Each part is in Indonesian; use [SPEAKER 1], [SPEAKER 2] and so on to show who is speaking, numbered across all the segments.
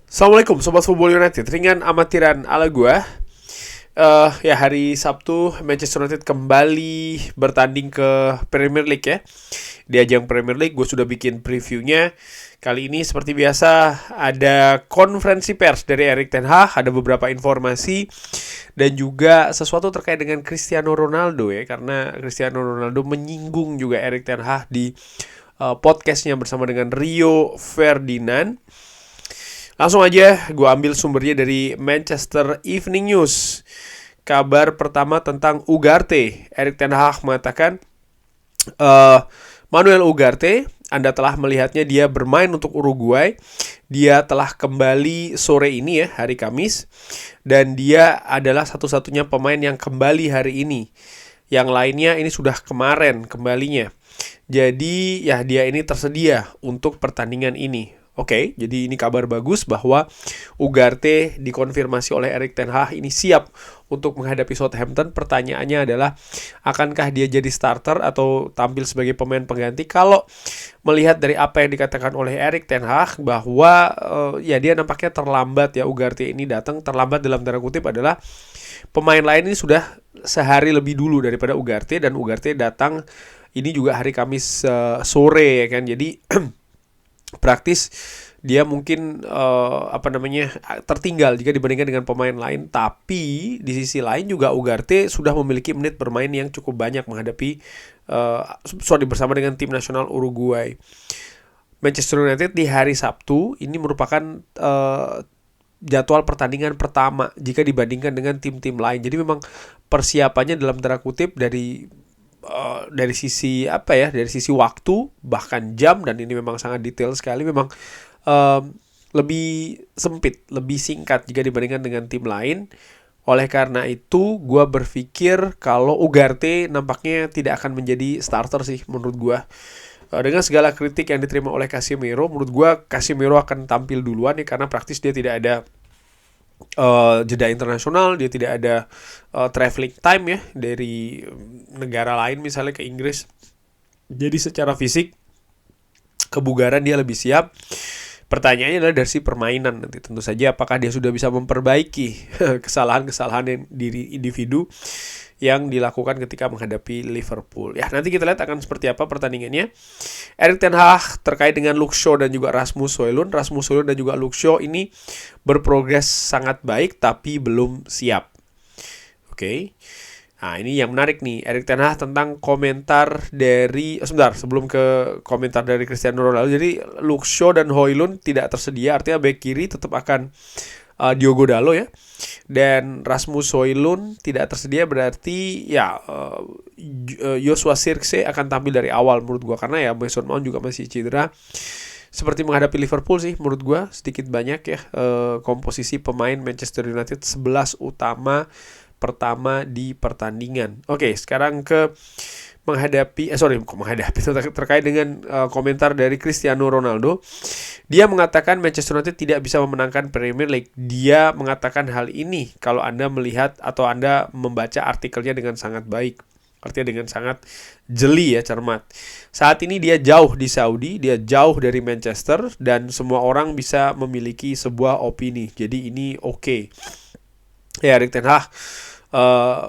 [SPEAKER 1] Assalamualaikum Sobat Football United. Ringan amatiran ala gua. Ya hari Sabtu Manchester United kembali bertanding ke Premier League ya. Di ajang Premier League gue sudah bikin previewnya. Kali ini seperti biasa ada konferensi pers dari Erik ten Hag, ada beberapa informasi dan juga sesuatu terkait dengan Cristiano Ronaldo ya, karena Cristiano Ronaldo menyinggung juga Erik ten Hag di podcastnya bersama dengan Rio Ferdinand. Langsung aja gue ambil sumbernya dari Manchester Evening News. Kabar pertama tentang Ugarte. Erik ten Hag mengatakan, Manuel Ugarte, Anda telah melihatnya dia bermain untuk Uruguay. Dia telah kembali sore ini ya, hari Kamis. Dan dia adalah satu-satunya pemain yang kembali hari ini. Yang lainnya ini sudah kemarin kembalinya. Jadi ya dia ini tersedia untuk pertandingan ini. Oke, jadi ini kabar bagus bahwa Ugarte dikonfirmasi oleh Erik ten Hag ini siap untuk menghadapi Southampton. Pertanyaannya adalah, akankah dia jadi starter atau tampil sebagai pemain pengganti? Kalau melihat dari apa yang dikatakan oleh Erik ten Hag bahwa ya dia nampaknya terlambat ya, Ugarte ini datang terlambat dalam tanda kutip adalah pemain lain ini sudah sehari lebih dulu daripada Ugarte, dan Ugarte datang ini juga hari Kamis sore ya kan. Jadi praktis dia mungkin tertinggal jika dibandingkan dengan pemain lain. Tapi di sisi lain juga Ugarte sudah memiliki menit bermain yang cukup banyak menghadapi bersama dengan tim nasional Uruguay. Manchester United di hari Sabtu ini merupakan jadwal pertandingan pertama jika dibandingkan dengan tim-tim lain. Jadi memang persiapannya dalam tanda kutip dari sisi dari sisi waktu bahkan jam, dan ini memang sangat detail sekali, memang lebih sempit, lebih singkat jika dibandingkan dengan tim lain. Oleh karena itu gue berpikir kalau Ugarte nampaknya tidak akan menjadi starter sih menurut gue. Dengan segala kritik yang diterima oleh Casemiro, menurut gue Casemiro akan tampil duluan ya, karena praktis dia tidak ada jeda internasional, dia tidak ada traveling time ya dari negara lain misalnya ke Inggris. Jadi secara fisik kebugaran dia lebih siap. Pertanyaannya adalah dari si permainan nanti tentu saja, apakah dia sudah bisa memperbaiki kesalahan-kesalahan yang diri individu yang dilakukan ketika menghadapi Liverpool. Ya, nanti kita lihat akan seperti apa pertandingannya. Erik ten Hag terkait dengan Luke Shaw dan juga Rasmus Højlund. Rasmus Højlund dan juga Luke Shaw ini berprogres sangat baik tapi belum siap. Oke. Nah, ini yang menarik nih, Erik ten Hag tentang komentar dari sebelum ke komentar dari Cristiano Ronaldo. Jadi Luke Shaw dan Højlund tidak tersedia, artinya bek kiri tetap akan Diogo Dalot ya. Dan Rasmus Højlund tidak tersedia, berarti ya Joshua Zirkzee akan tampil dari awal menurut gua, karena ya Mason Mount juga masih cedera. Seperti menghadapi Liverpool sih menurut gua, sedikit banyak ya komposisi pemain Manchester United 11 utama pertama di pertandingan. Oke, sekarang ke terkait dengan komentar dari Cristiano Ronaldo. Dia mengatakan Manchester United tidak bisa memenangkan Premier League. Dia mengatakan hal ini kalau Anda melihat atau Anda membaca artikelnya dengan sangat baik. Artinya dengan sangat jeli ya, cermat. Saat ini dia jauh di Saudi, dia jauh dari Manchester, dan semua orang bisa memiliki sebuah opini. Jadi ini oke. Ya, Erik ten Hag,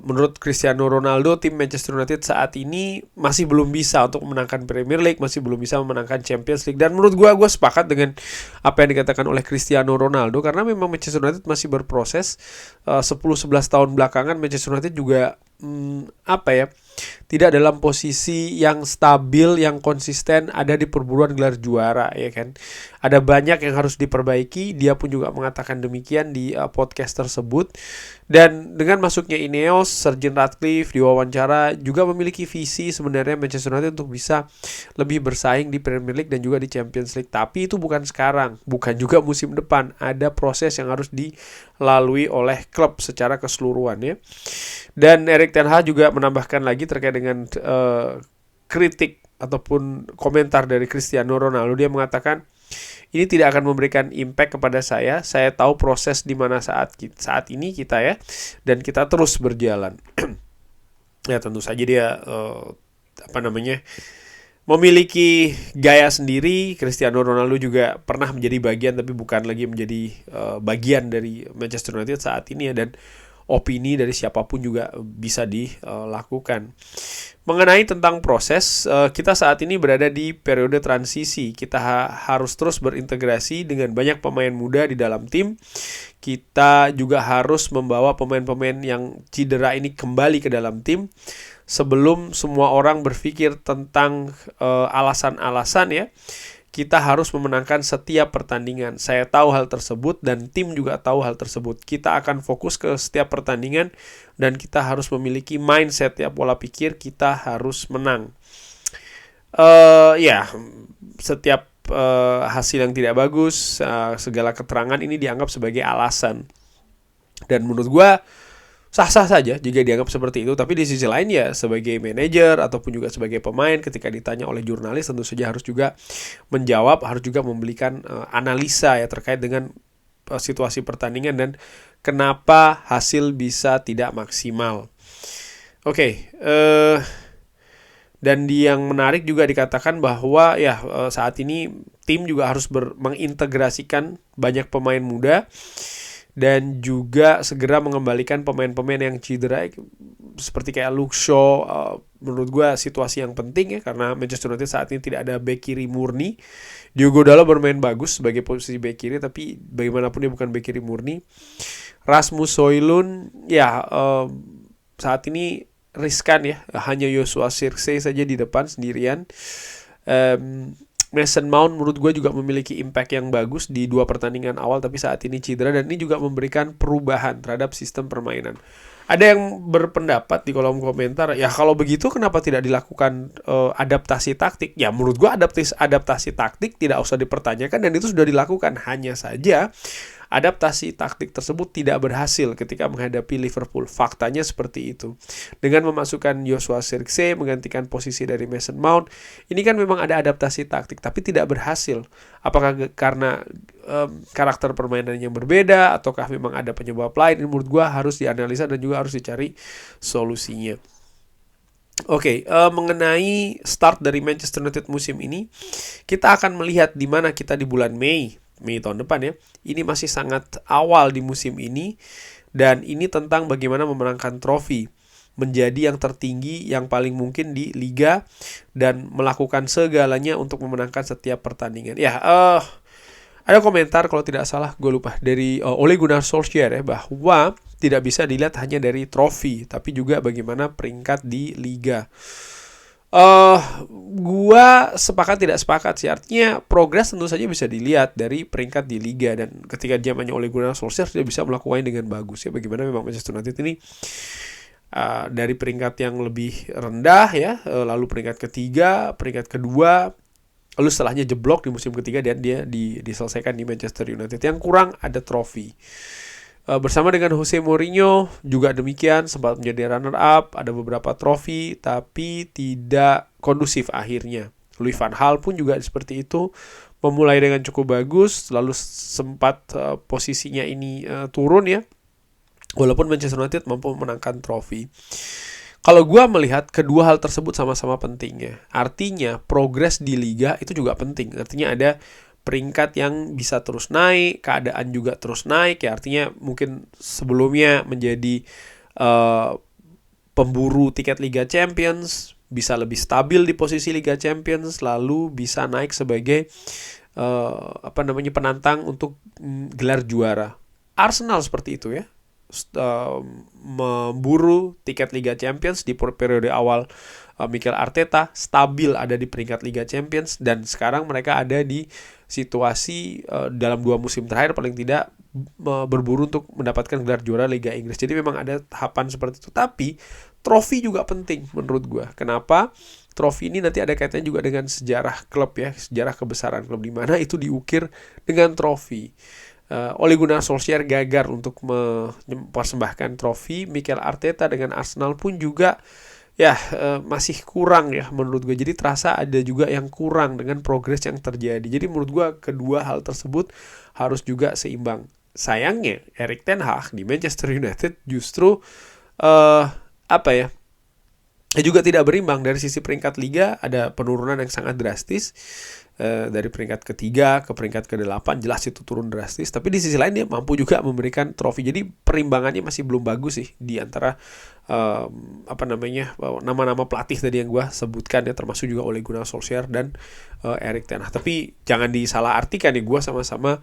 [SPEAKER 1] menurut Cristiano Ronaldo, tim Manchester United saat ini masih belum bisa untuk memenangkan Premier League, masih belum bisa memenangkan Champions League. Dan menurut gue sepakat dengan apa yang dikatakan oleh Cristiano Ronaldo, karena memang Manchester United masih berproses. 10-11 tahun belakangan Manchester United juga tidak dalam posisi yang stabil, yang konsisten, ada di perburuan gelar juara ya kan. Ada banyak yang harus diperbaiki. Dia pun juga mengatakan demikian di podcast tersebut. Dan dengan masuknya Ineos, Sir Jim Ratcliffe diwawancara juga memiliki visi sebenarnya Manchester United untuk bisa lebih bersaing di Premier League dan juga di Champions League. Tapi itu bukan sekarang, bukan juga musim depan. Ada proses yang harus dilalui oleh klub secara keseluruhan ya. Dan Erik ten Hag juga menambahkan lagi terkait dengan kritik ataupun komentar dari Cristiano Ronaldo. Dia mengatakan ini tidak akan memberikan impact kepada saya. Saya tahu proses di mana saat ini kita ya, dan kita terus berjalan. Ya tentu saja dia memiliki gaya sendiri. Cristiano Ronaldo juga pernah menjadi bagian, tapi bukan lagi menjadi bagian dari Manchester United saat ini ya, dan opini dari siapapun juga bisa dilakukan. Mengenai tentang proses, kita saat ini berada di periode transisi. Kita harus terus berintegrasi dengan banyak pemain muda di dalam tim. Kita juga harus membawa pemain-pemain yang cedera ini kembali ke dalam tim sebelum semua orang berpikir tentang alasan-alasan ya. Kita harus memenangkan setiap pertandingan. Saya tahu hal tersebut dan tim juga tahu hal tersebut. Kita akan fokus ke setiap pertandingan dan kita harus memiliki mindset ya, pola pikir kita harus menang. Setiap hasil yang tidak bagus, segala keterangan ini dianggap sebagai alasan. Dan menurut gue sah-sah saja jika dianggap seperti itu, tapi di sisi lain ya sebagai manajer ataupun juga sebagai pemain ketika ditanya oleh jurnalis tentu saja harus juga menjawab, harus juga memberikan analisa ya terkait dengan situasi pertandingan dan kenapa hasil bisa tidak maksimal. Dan yang menarik juga dikatakan bahwa saat ini tim juga harus mengintegrasikan banyak pemain muda dan juga segera mengembalikan pemain-pemain yang cedera seperti kayak Luke Shaw. Menurut gue situasi yang penting ya, karena Manchester United saat ini tidak ada bek kiri murni. Diogo Dalot bermain bagus sebagai posisi bek kiri, tapi bagaimanapun dia bukan bek kiri murni. Rasmus Højlund saat ini riskan ya, hanya Joshua Zirkzee saja di depan sendirian. Mason Mount menurut gue juga memiliki impact yang bagus di 2 pertandingan awal, tapi saat ini cedera dan ini juga memberikan perubahan terhadap sistem permainan. Ada yang berpendapat di kolom komentar, ya kalau begitu kenapa tidak dilakukan adaptasi taktik? Ya menurut gue adaptasi taktik tidak usah dipertanyakan dan itu sudah dilakukan. Hanya saja adaptasi taktik tersebut tidak berhasil ketika menghadapi Liverpool. Faktanya seperti itu. Dengan memasukkan Joshua Zirkzee menggantikan posisi dari Mason Mount, ini kan memang ada adaptasi taktik tapi tidak berhasil. Apakah karena karakter permainan yang berbeda ataukah memang ada penyebab lain? Menurut gue harus dianalisa dan juga harus dicari solusinya. Mengenai start dari Manchester United musim ini, kita akan melihat di mana kita di bulan Mei tahun depan ya. Ini masih sangat awal di musim ini dan ini tentang bagaimana memenangkan trofi, menjadi yang tertinggi yang paling mungkin di liga dan melakukan segalanya untuk memenangkan setiap pertandingan. Ada komentar kalau tidak salah, gue lupa, dari Ole Gunnar Solskjaer ya, bahwa tidak bisa dilihat hanya dari trofi tapi juga bagaimana peringkat di liga. Gua sepakat tidak sepakat sih. Artinya progres tentu saja bisa dilihat dari peringkat di liga, dan ketika zamannya Ole Gunnar Solskjaer dia bisa melakukannya dengan bagus ya. Bagaimana memang Manchester United ini dari peringkat yang lebih rendah ya, lalu peringkat ketiga, peringkat kedua, lalu setelahnya jeblok di musim ketiga dan dia diselesaikan di Manchester United. Yang kurang ada trofi. Bersama dengan Jose Mourinho juga demikian, sempat menjadi runner up, ada beberapa trofi tapi tidak kondusif akhirnya. Louis van Gaal pun juga seperti itu, memulai dengan cukup bagus lalu sempat posisinya ini turun ya, walaupun Manchester United mampu memenangkan trofi. Kalau gue melihat kedua hal tersebut sama-sama penting ya. Artinya progres di liga itu juga penting. Artinya ada peringkat yang bisa terus naik, keadaan juga terus naik ya. Artinya mungkin sebelumnya menjadi pemburu tiket Liga Champions bisa lebih stabil di posisi Liga Champions, lalu bisa naik sebagai penantang untuk gelar juara. Arsenal seperti itu ya, memburu tiket Liga Champions di periode awal Mikel Arteta, stabil ada di peringkat Liga Champions, dan sekarang mereka ada di situasi dalam 2 musim terakhir paling tidak berburu untuk mendapatkan gelar juara Liga Inggris. Jadi memang ada tahapan seperti itu, tapi trofi juga penting menurut gue. Kenapa? Trofi ini nanti ada kaitannya juga dengan sejarah klub ya, sejarah kebesaran klub, di mana itu diukir dengan trofi. Ole Gunnar Solskjaer gagal untuk mempersembahkan trofi. Mikel Arteta dengan Arsenal pun juga masih kurang ya menurut gue. Jadi terasa ada juga yang kurang dengan progres yang terjadi. Jadi menurut gue kedua hal tersebut harus juga seimbang. Sayangnya Erik ten Hag di Manchester United justru Juga tidak berimbang. Dari sisi peringkat liga ada penurunan yang sangat drastis. Dari peringkat ketiga ke peringkat ke-8 jelas itu turun drastis. Tapi di sisi lain dia mampu juga memberikan trofi. Jadi perimbangannya masih belum bagus sih di antara nama-nama pelatih tadi yang gue sebutkan ya, termasuk juga Ole Gunnar Solskjaer dan Erik ten Hag. Tapi jangan disalahartikan ya, gue sama-sama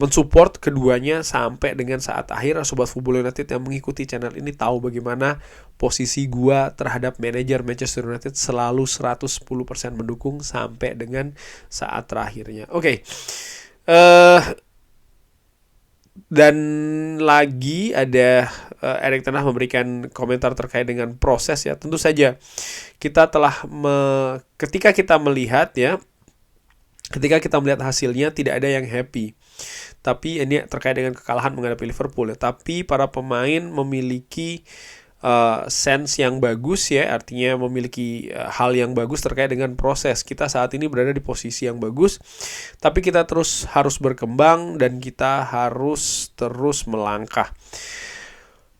[SPEAKER 1] mensupport keduanya sampai dengan saat akhir. Sobat Football United yang mengikuti channel ini tahu bagaimana posisi gue terhadap manajer Manchester United, selalu 110% mendukung sampai dengan saat terakhirnya. Oke. Dan lagi ada Erik ten Hag memberikan komentar terkait dengan proses ya. Tentu saja kita telah ketika kita melihat hasilnya tidak ada yang happy. Tapi ini terkait dengan kekalahan menghadapi Liverpool ya. Tapi para pemain memiliki sense yang bagus ya, artinya memiliki hal yang bagus terkait dengan proses. Kita saat ini berada di posisi yang bagus, tapi kita terus harus berkembang dan kita harus terus melangkah.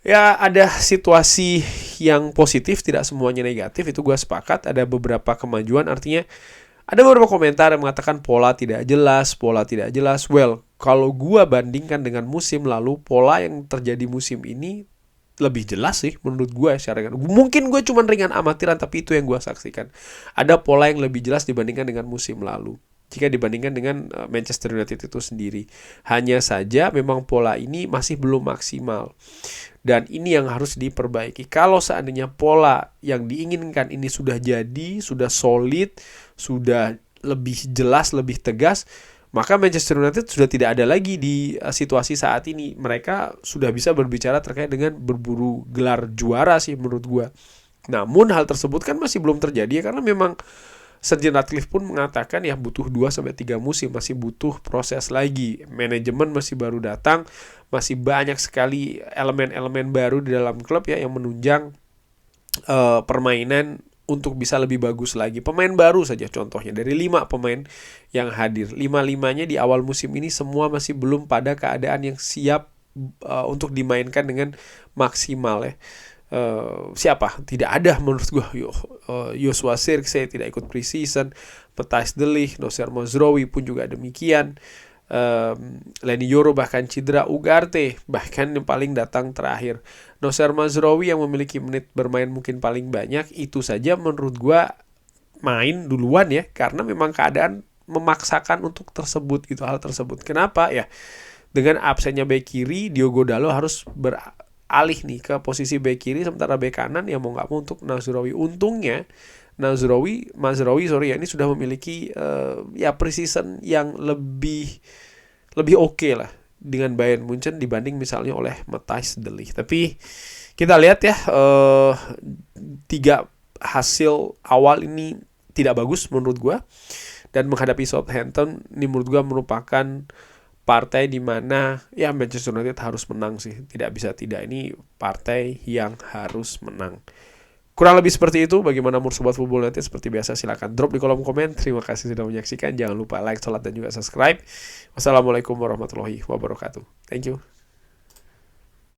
[SPEAKER 1] Ya, ada situasi yang positif, tidak semuanya negatif, itu gue sepakat. Ada beberapa kemajuan, artinya ada beberapa komentar yang mengatakan pola tidak jelas. Well, kalau gue bandingkan dengan musim lalu, pola yang terjadi musim ini lebih jelas sih menurut gue secara mungkin gue cuma ringan amatiran, tapi itu yang gue saksikan. Ada pola yang lebih jelas dibandingkan dengan musim lalu jika dibandingkan dengan Manchester United itu sendiri. Hanya saja memang pola ini masih belum maksimal dan ini yang harus diperbaiki. Kalau seandainya pola yang diinginkan ini sudah jadi, sudah solid, sudah lebih jelas, lebih tegas, maka Manchester United sudah tidak ada lagi di situasi saat ini. Mereka sudah bisa berbicara terkait dengan berburu gelar juara sih menurut gue. Namun hal tersebut kan masih belum terjadi ya, karena memang Sir Jim Ratcliffe pun mengatakan ya butuh 2-3 musim, masih butuh proses lagi. Manajemen masih baru datang, masih banyak sekali elemen-elemen baru di dalam klub ya yang menunjang permainan untuk bisa lebih bagus lagi. Pemain baru saja contohnya, dari 5 pemain yang hadir, 5-5-nya di awal musim ini semua masih belum pada keadaan yang siap untuk dimainkan dengan maksimal ya. Siapa? Tidak ada menurut gue. Joshua Zirkzee tidak ikut preseason, Matthijs de Ligt, Nocer Mazraoui pun juga demikian. Leny Yoro bahkan cedera, Ugarte bahkan yang paling datang terakhir. Nocer Mazraoui yang memiliki menit bermain mungkin paling banyak, itu saja menurut gua main duluan ya, karena memang keadaan memaksakan untuk tersebut, itu hal tersebut. Kenapa ya? Dengan absennya bek kiri, Diogo Dalot harus beralih nih ke posisi bek kiri, sementara bek kanan ya mau nggak mau untuk Mazraoui. Untungnya Mazraoui ini sudah memiliki preseason yang lebih oke lah dengan Bayern Munchen dibanding misalnya oleh Matthijs de Ligt. Tapi kita lihat ya, 3 hasil awal ini tidak bagus menurut gue, dan menghadapi Southampton ini menurut gue merupakan partai di mana ya Manchester United harus menang sih, tidak bisa tidak, ini partai yang harus menang. Kurang lebih seperti itu. Bagaimana menurut Sobat Football United? Seperti biasa silahkan drop di kolom komen. Terima kasih sudah menyaksikan. Jangan lupa like, share, dan juga subscribe. Wassalamualaikum warahmatullahi wabarakatuh. Thank you.